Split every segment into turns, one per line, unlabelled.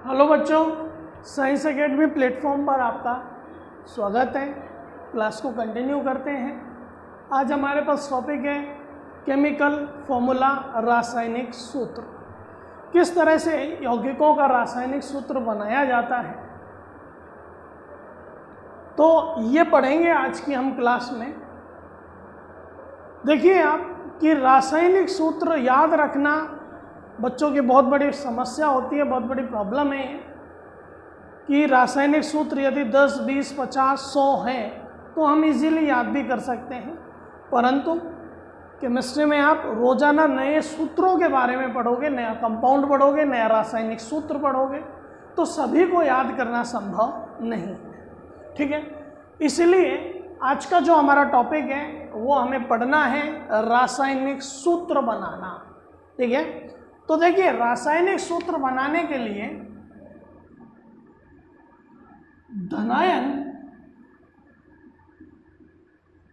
Hello बच्चों, science academy platform पर आपका स्वागत है। क्लास को कंटिन्यू करते हैं। आज हमारे पास टॉपिक है केमिकल फॉर्मूला, रासायनिक सूत्र। किस तरह से यौगिकों का रासायनिक सूत्र बनाया जाता है, तो ये पढ़ेंगे आज की हम क्लास में। देखिए आप कि रासायनिक सूत्र याद रखना बच्चों की बहुत बड़ी समस्या होती है, बहुत बड़ी प्रॉब्लम है कि रासायनिक सूत्र यदि 10, 20, 50, 100 हैं तो हम इजीली याद भी कर सकते हैं, परंतु केमिस्ट्री में आप रोजाना नए सूत्रों के बारे में पढ़ोगे, नया कंपाउंड पढ़ोगे, नया रासायनिक सूत्र पढ़ोगे, तो सभी को याद करना संभव नहीं है। ठीक है, इसलिए आज का जो हमारा टॉपिक है वो हमें पढ़ना है रासायनिक सूत्र बनाना। ठीक है, तो देखिए रासायनिक सूत्र बनाने के लिए धनायन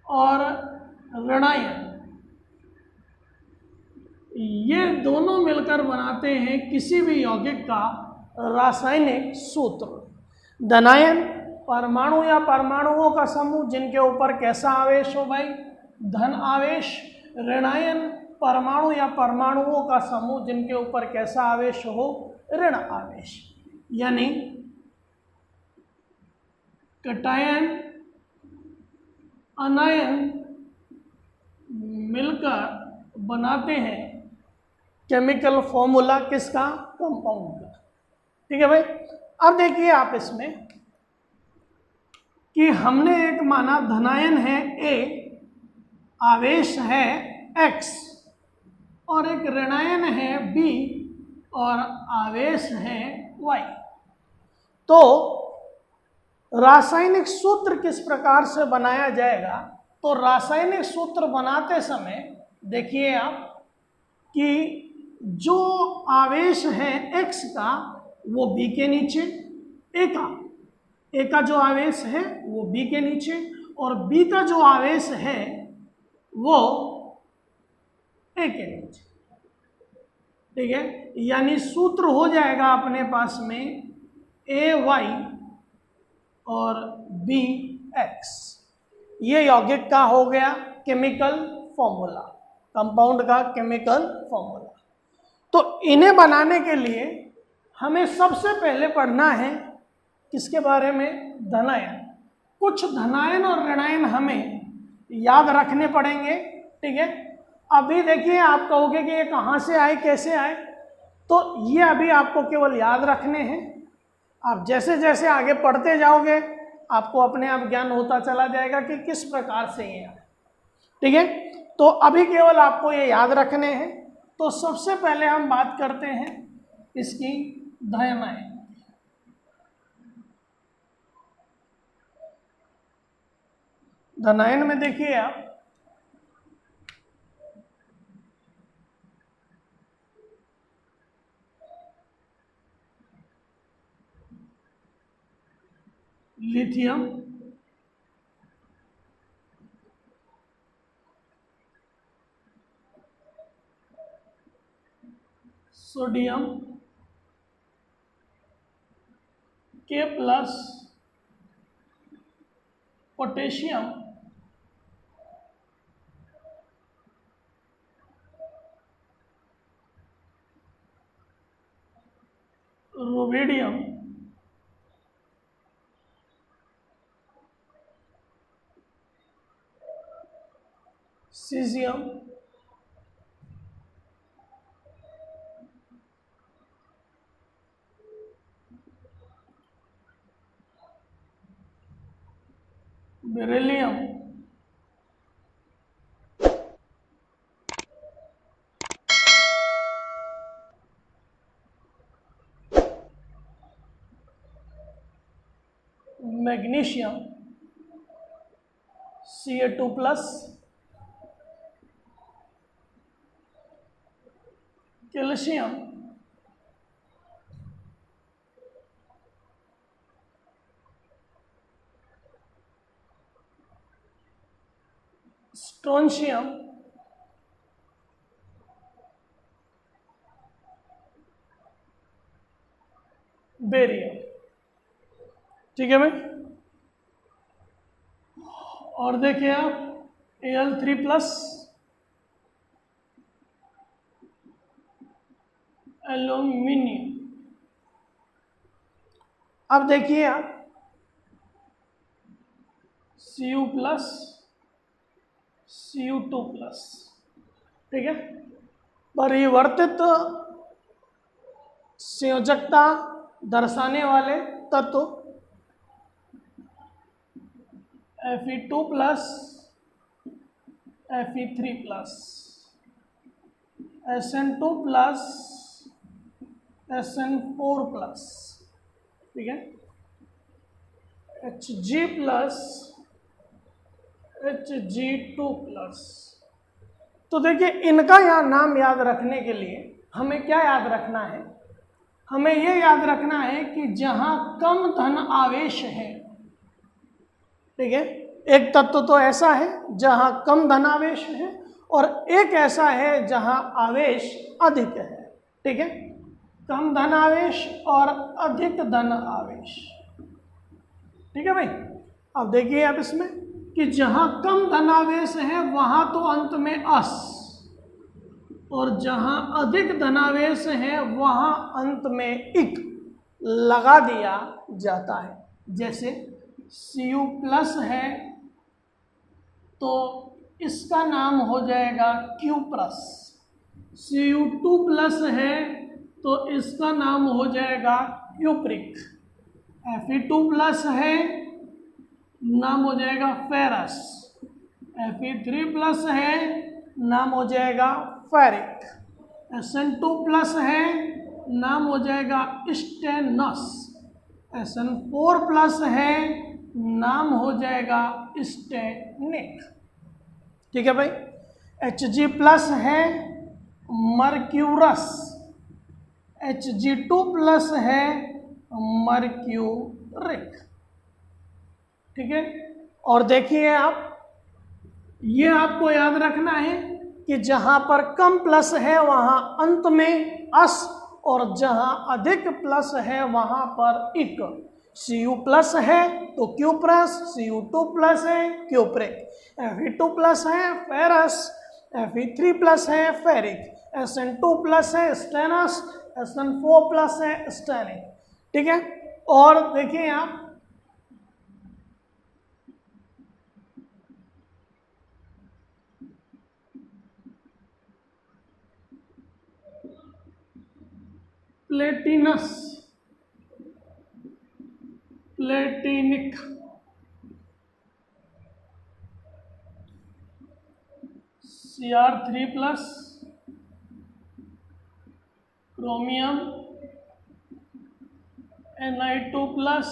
और ऋणायन ये दोनों मिलकर बनाते हैं किसी भी यौगिक का रासायनिक सूत्र। धनायन परमाणु या परमाणुओं का समूह जिनके ऊपर कैसा आवेश हो भाई, धन आवेश। ऋणायन परमाणु या परमाणुओं का समूह जिनके ऊपर कैसा आवेश हो, ऋण आवेश। यानी कैटायन अनायन मिलकर बनाते हैं केमिकल फॉर्मूला किसका, कंपाउंड का। ठीक है भाई, अब देखिए आप इसमें कि हमने एक माना धनायन है A, आवेश है X, और एक ऋणायन है B और आवेश है Y। तो रासायनिक सूत्र किस प्रकार से बनाया जाएगा, तो रासायनिक सूत्र बनाते समय देखिए आप कि जो आवेश है X का वो B के नीचे, A का जो आवेश है वो B के नीचे, और B का जो आवेश है वो A के नीचे। ठीक है, यानी सूत्र हो जाएगा अपने पास में AY और BX। ये यौगिक का हो गया केमिकल फॉर्मूला, कंपाउंड का केमिकल फॉर्मूला। तो इन्हें बनाने के लिए हमें सबसे पहले पढ़ना है किसके बारे में, धनायन। कुछ धनायन और ऋणायन हमें याद रखने पड़ेंगे। ठीक है, अभी देखिए आप कहोगे कि ये कहाँ से आए, कैसे आए, तो ये अभी आपको केवल याद रखने हैं। आप जैसे जैसे आगे पढ़ते जाओगे आपको अपने आप ज्ञान होता चला जाएगा कि किस प्रकार से ये आए। ठीक है, तो अभी केवल आपको ये याद रखने हैं। तो सबसे पहले हम बात करते हैं इसकी धनायन। धनायन में देखिए आप lithium, sodium K+, potassium, rubidium, caesium, beryllium, magnesium Ca2+, calcium, strontium, barium. ठीक है भाई। और देखिए आप Al3+ एल्यूमिनियम। अब देखिए आप Cu+, Cu2+, ठीक है। परिवर्तित संयोजकता दर्शाने वाले तत्व Fe2+, Fe3+, Sn2+, Sn4+, ठीक है, Hg+, Hg2+। तो देखिए इनका यहाँ नाम याद रखने के लिए हमें क्या याद रखना है? हमें ये याद रखना है कि जहाँ कम धन आवेश है, ठीक है, एक तत्व तो ऐसा है जहाँ कम धन आवेश है और एक ऐसा है जहाँ आवेश अधिक है। ठीक है, कम धन आवेश और अधिक धन आवेश। ठीक है भाई। अब देखिए आप इसमें कि जहाँ कम धनावेश है वहाँ तो अंत में अस, और जहाँ अधिक धनावेश है वहाँ अंत में इक लगा दिया जाता है। जैसे Cu+ है तो इसका नाम हो जाएगा Q+, Cu2+ है तो इसका नाम हो जाएगा क्यूप्रिक, Fe2+ है नाम हो जाएगा फेरस, Fe3+ है नाम हो जाएगा फेरिक, Sn2+ है नाम हो जाएगा स्टेनस, Sn4+ है नाम हो जाएगा स्टेनिक। ठीक है भाई। Hg+ है मर्क्यूरस, Hg2+ है मर्क्यूरिक। ठीक है। और देखिए आप, ये आपको याद रखना है कि जहां पर कम प्लस है वहां अंत में अस, और जहां अधिक प्लस है वहां पर इक। Cu+ है तो क्यूप्रस, Cu2+ है क्यूप्रिक, Fe2+ है फेरस, Fe3+ है फेरिक, Sn2+ है स्टेनस, Sn4+ है स्टेनिक। ठीक है। और देखिए आप प्लेटिनस, प्लेटिनिक, Cr3+, क्रोमियम, Na2+,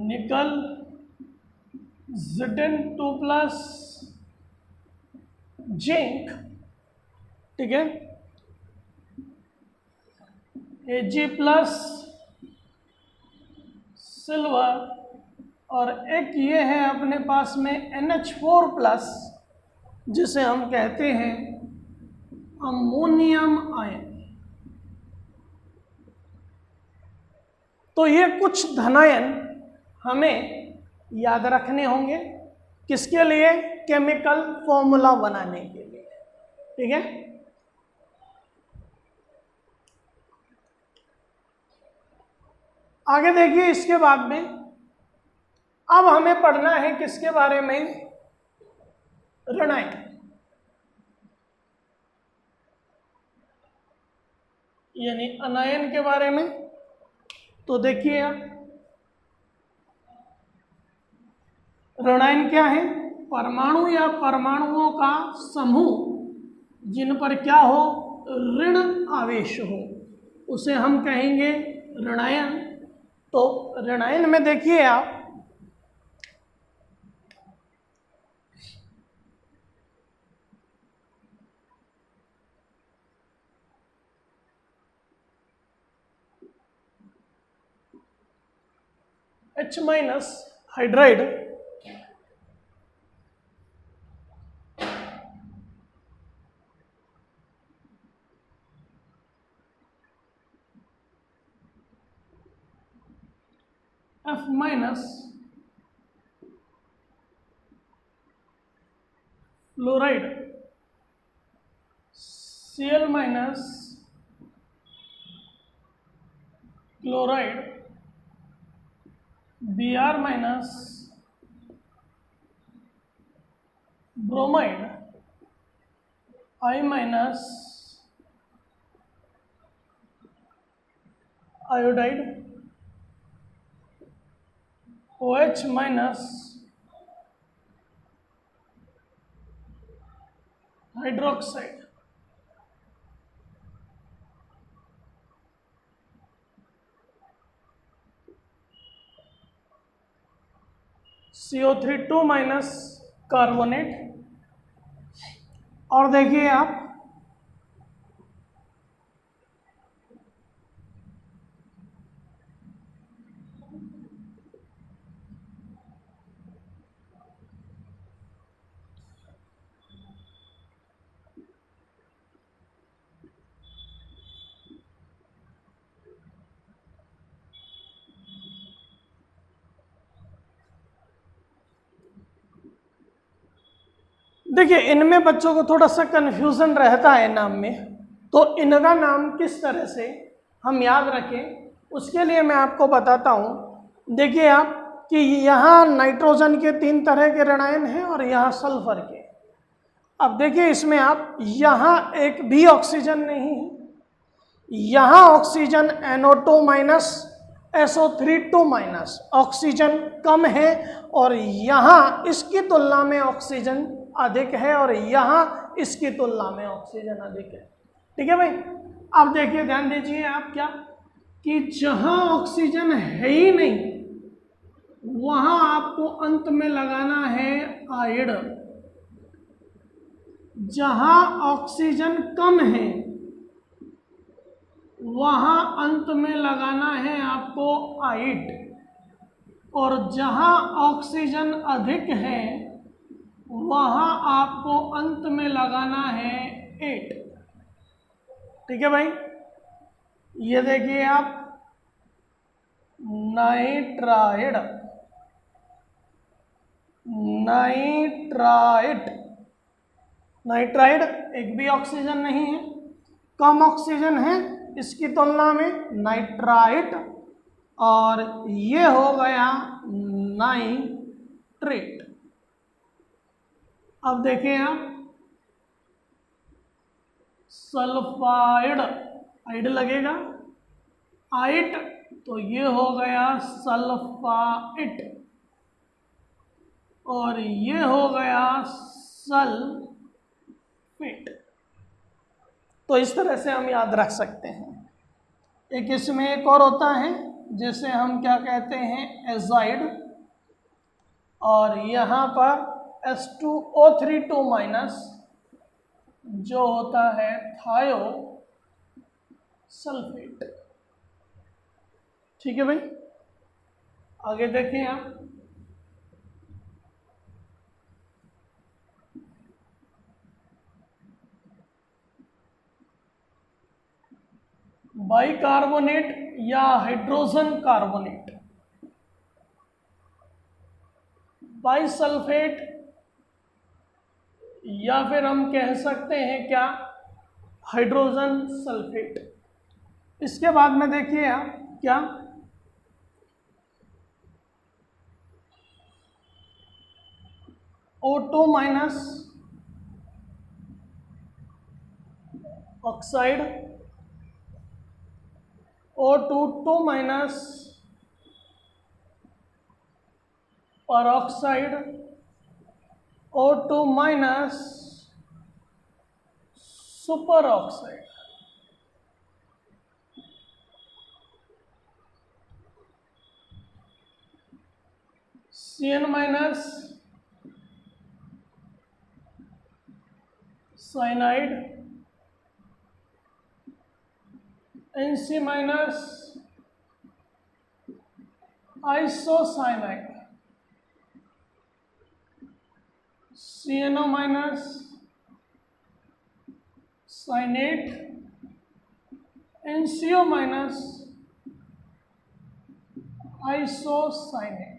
निकल, Zn2+, जिंक। ठीक है, Ag+, सिल्वर, और एक ये है अपने पास में NH4+, जिसे हम कहते हैं अमोनियम आयन। तो ये कुछ धनायन हमें याद रखने होंगे, किसके लिए? केमिकल फॉर्मूला बनाने के लिए। ठीक है। आगे देखिए इसके बाद में अब हमें पढ़ना है किसके बारे में? ऋणायन, यानी अनायन के बारे में। तो देखिए आप, ऋणायन क्या है? परमाणु या परमाणुओं का समूह जिन पर क्या हो? ऋण आवेश हो, उसे हम कहेंगे ऋणायन। तो ऋणायन में देखिए आप, H- hydride, F minus fluoride Cl minus chloride Br minus bromide I minus iodide OH minus hydroxide CO3 2 minus carbonate. और देखिए आप देखिए इनमें बच्चों को थोड़ा सा कन्फ्यूजन रहता है नाम में, तो इनका नाम किस तरह से हम याद रखें उसके लिए मैं आपको बताता हूँ। देखिए आप कि यहाँ नाइट्रोजन के 3 तरह के ऋणायन हैं और यहाँ सल्फर के। अब देखिए इसमें आप यहाँ एक भी ऑक्सीजन नहीं है, यहाँ oxygen NO2 minus SO3 2 minus oxygen कम है और यहाँ इसकी तुलना में ऑक्सीजन अधिक है और यहाँ इसकी तुलना में ऑक्सीजन अधिक है। ठीक है भाई। अब देखिए ध्यान दीजिए आप क्या कि जहाँ ऑक्सीजन है ही नहीं वहाँ आपको अंत में लगाना है आइड, जहाँ ऑक्सीजन कम है वहाँ अंत में लगाना है आपको आइड और जहाँ ऑक्सीजन अधिक है वहाँ आपको अंत में लगाना है 8। ठीक है भाई। ये देखिए आप नाइट्राइड नाइट्राइड नाइट्राइड एक भी ऑक्सीजन नहीं है, कम ऑक्सीजन है इसकी तुलना में नाइट्राइट, और ये हो गया नाइट्रेट। अब देखिए आप सल्फाइड आइड लगेगा आइट, तो ये हो गया सल्फाइट और ये हो गया सल्फेट। तो इस तरह से हम याद रख सकते हैं। एक इसमें एक और होता है जिसे हम क्या कहते हैं एजाइड, और यहाँ पर H2O3 2 माइनस जो होता है थायो सल्फेट। ठीक है भाई। आगे देखें आप बाइकार्बोनेट या हाइड्रोजन कार्बोनेट, बाइसल्फेट, या फिर हम कह सकते हैं क्या हाइड्रोजन सल्फेट। इसके बाद में देखिए आप क्या O2 minus oxide O2 2 minus peroxide O2 minus super oxide. CN minus cyanide NC minus isocyanide CNO minus cyanate NCO minus isocyanate.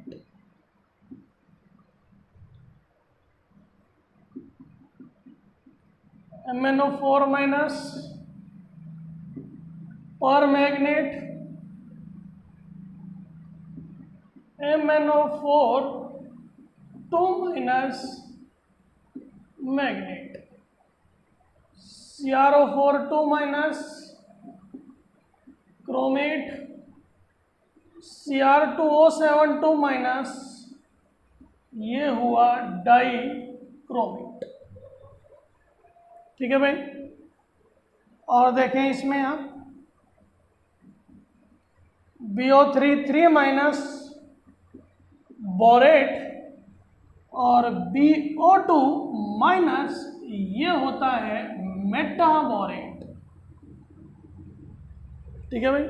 MnO4 minus permanganate MnO4 2 minus manganate CrO4 2 minus chromate Cr2O7 2 minus, ये हुआ die chromate. ठीक है भाई। और देखें इसमें आप BO3 3 minus borate और BO2 माइनस, ये होता है मेटाबोरेट। ठीक है भाई।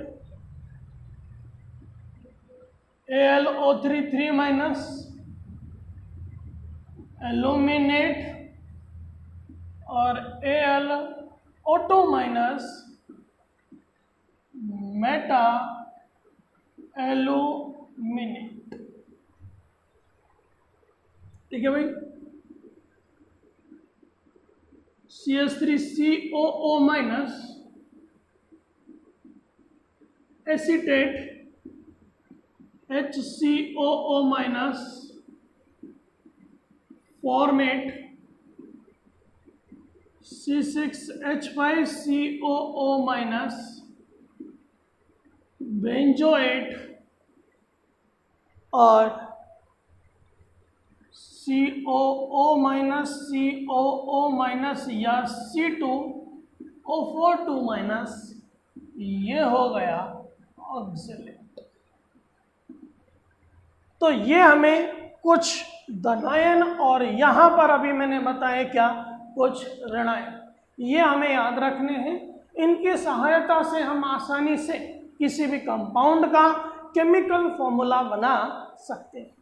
AlO3 3 माइनस एल्यूमिनेट और AlO2 माइनस मेटा एल्यूमिनेट। ठीक है भाई। CH3COO minus acetate HCOO minus format C6H5COO minus benzoate और COO माइनस या C2O4 2 माइनस, ये हो गया ऑक्सिलेट। तो ये हमें कुछ धनायन और यहाँ पर अभी मैंने बताया क्या, कुछ ऋणायन, ये हमें याद रखने हैं। इनकी सहायता से हम आसानी से किसी भी कंपाउंड का केमिकल फॉर्मूला बना सकते हैं।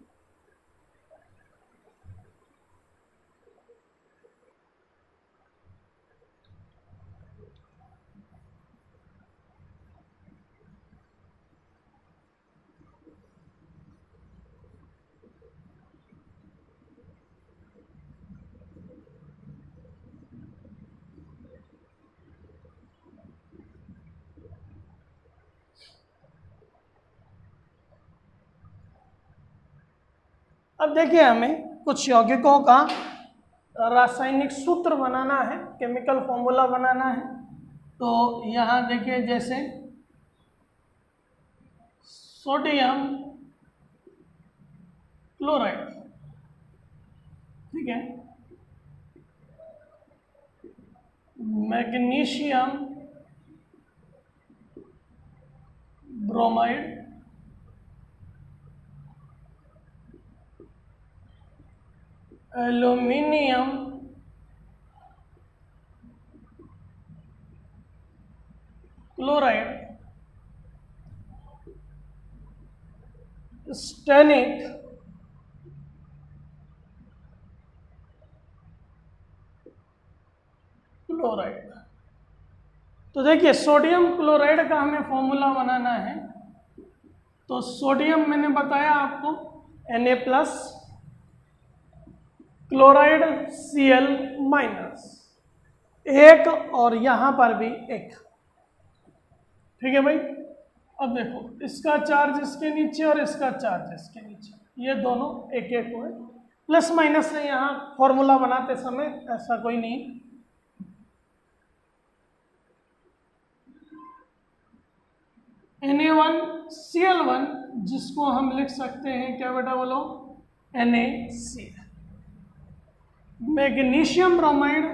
अब देखिए, हमें कुछ यौगिकों का रासायनिक सूत्र बनाना है, केमिकल फॉर्मूला बनाना है। तो यहाँ देखिए, जैसे सोडियम क्लोराइड, ठीक है, magnesium bromide, aluminium chloride, stannic chloride. तो देखिए, सोडियम क्लोराइड का हमें फॉर्मूला बनाना है। तो सोडियम मैंने बताया आपको Na+, क्लोराइड Cl माइनस, एक और यहाँ पर भी एक। ठीक है भाई। अब देखो, इसका चार्ज इसके नीचे और इसका चार्ज इसके नीचे, ये दोनों एक एक हुए। प्लस माइनस है यहाँ फॉर्मूला बनाते समय, ऐसा कोई नहीं। Na1Cl1, जिसको हम लिख सकते हैं क्या बेटा बोलो, NaCl। Magnesium bromide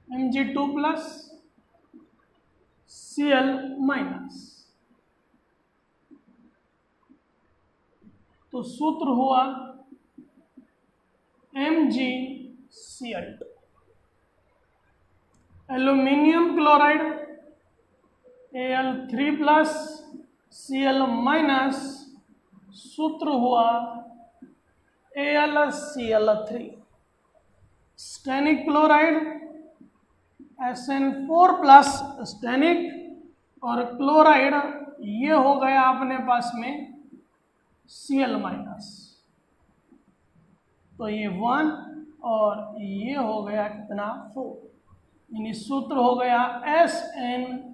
Mg2+ Cl minus. तो सूत्र हुआ MgCl2। Aluminium chloride Al3+ Cl minus, सूत्र हुआ AlCl3। Stenik chloride SN4+ Stenik और क्लोराइड ये हो गया अपने पास में Cl माइनस, तो ये 1 और ये हो गया कितना 4, यानी सूत्र हो गया SnCl4।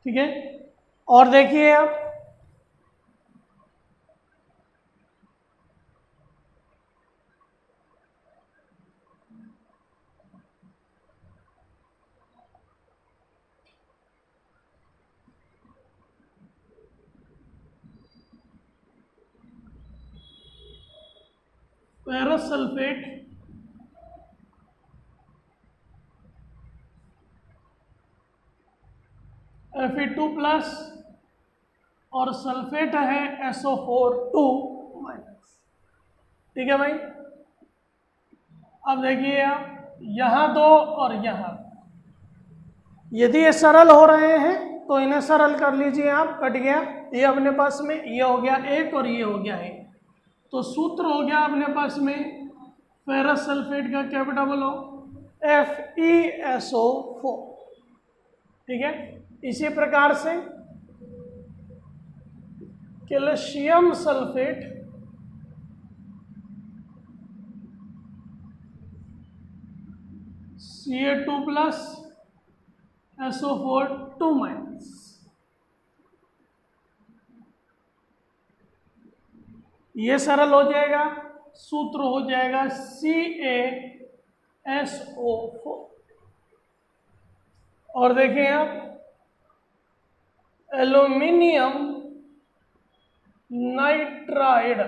ठीक है, और देखिए आप फेरस सल्फेट Fe2 प्लस और सल्फेट है SO4 2 माइनस। ठीक है भाई, अब देखिए आप यहाँ 2 और यहाँ, यदि ये सरल हो रहे हैं तो इन्हें सरल कर लीजिए आप, कट गया ये अपने पास में, ये हो गया 1 और ये हो गया 1, तो सूत्र हो गया अपने पास में फेरस सल्फेट का कैपिटल हो FeSO4। ठीक है, इसी प्रकार से calcium sulphate Ca2 plus SO4 2 minus, ये सरल हो जाएगा, सूत्र हो जाएगा CaSO4। और देखें आप एल्यूमिनियम नाइट्राइड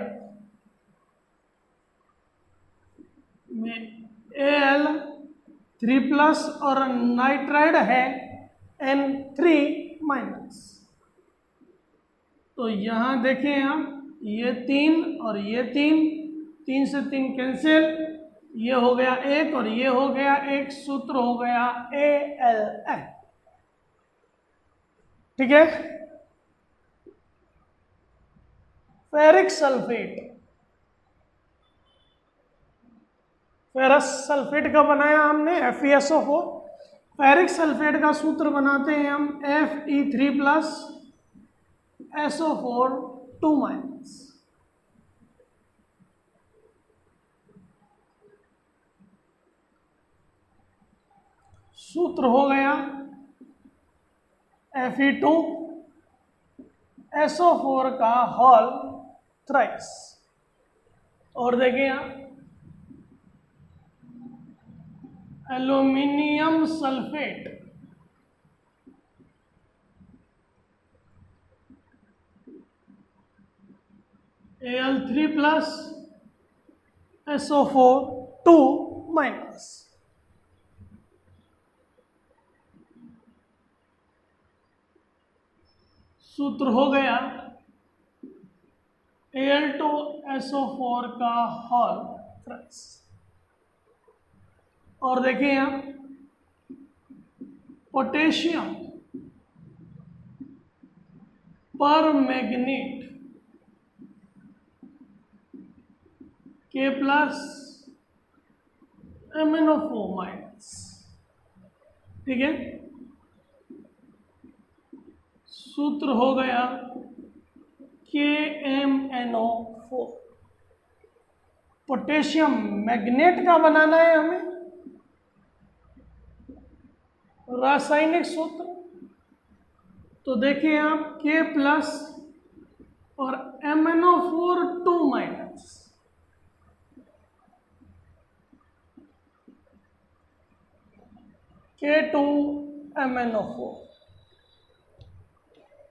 में Al3 प्लस और नाइट्राइड है N3 माइनस, तो यहाँ देखें आप ये 3 और ये 3 से 3 कैंसिल, ये हो गया 1 और ये हो गया 1, सूत्र हो गया Al। ठीक है, फेरिक सल्फेट, फेरस सल्फेट का बनाया हमने FeSO4, फेरिक सल्फेट का सूत्र बनाते हैं हम Fe3 प्लस SO4 2 माइनस, सूत्र हो गया Fe2 SO4 का होल थ्राइस। और देखिए आप aluminium sulphate Al3 plus SO4 2 minus, सूत्र हो गया Al2SO4 का होल थ्राइस। और देखिए आप पोटेशियम पर मैग्नीट K प्लस MnO4 माइनस। ठीक है, सूत्र हो गया KMnO4। पोटेशियम मैग्नेट का बनाना है हमें, रासायनिक सूत्र तो देखिए आप K प्लस और MnO4 2 माइनस, K2MnO4।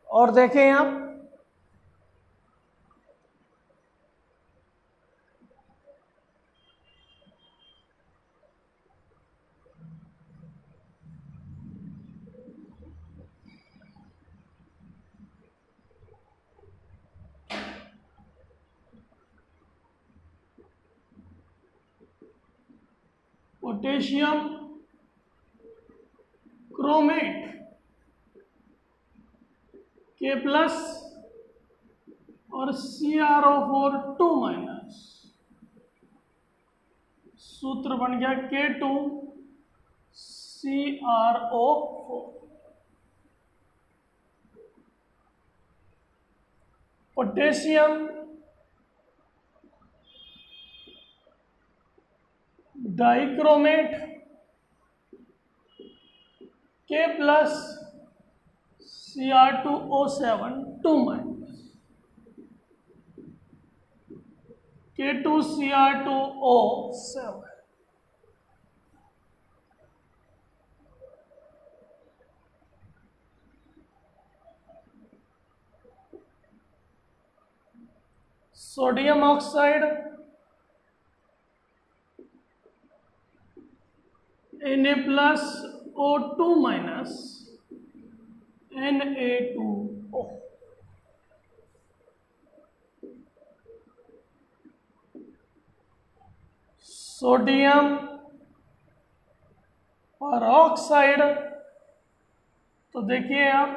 और देखें आप पोटेशियम क्रोमेट K प्लस और CrO4 2 माइनस, सूत्र बन गया K2CrO4। Potassium dichromate K plus Cr2O7 2 minus K2Cr2O7 sodium oxide Na plus O2 minus Na2O sodium peroxide, तो देखिए आप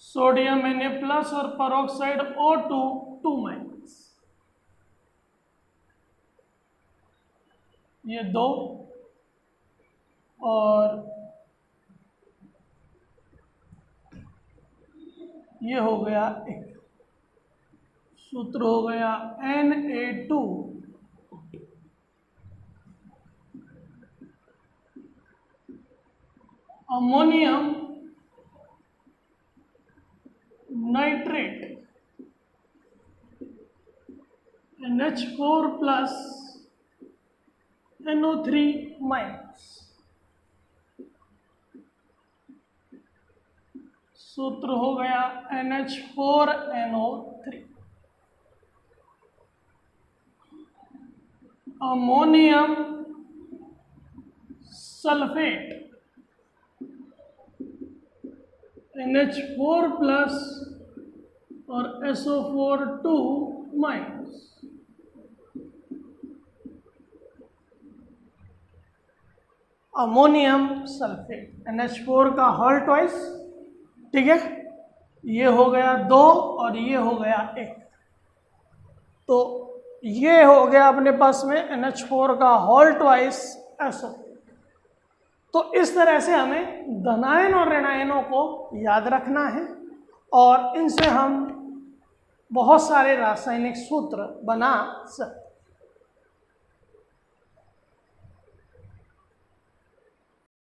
सोडियम Na प्लस और परऑक्साइड O2 2 माइनस, ये 2 और ये हो गया 1, सूत्र हो गया Na2 ammonium nitrate NH4 plus NO3 minus, सूत्र हो गया NH4NO3 ammonium sulphate NH4 plus और SO4 2 minus, ammonium sulphate NH4 का होल ट्वाइस, ठीक है, ये हो गया 2 और ये हो गया 1, तो ये हो गया अपने पास में NH4 का होल ट्वाइस SO। तो इस तरह से हमें धनायन और ऋणायनों को याद रखना है और इनसे हम बहुत सारे रासायनिक सूत्र बना सकते हैं।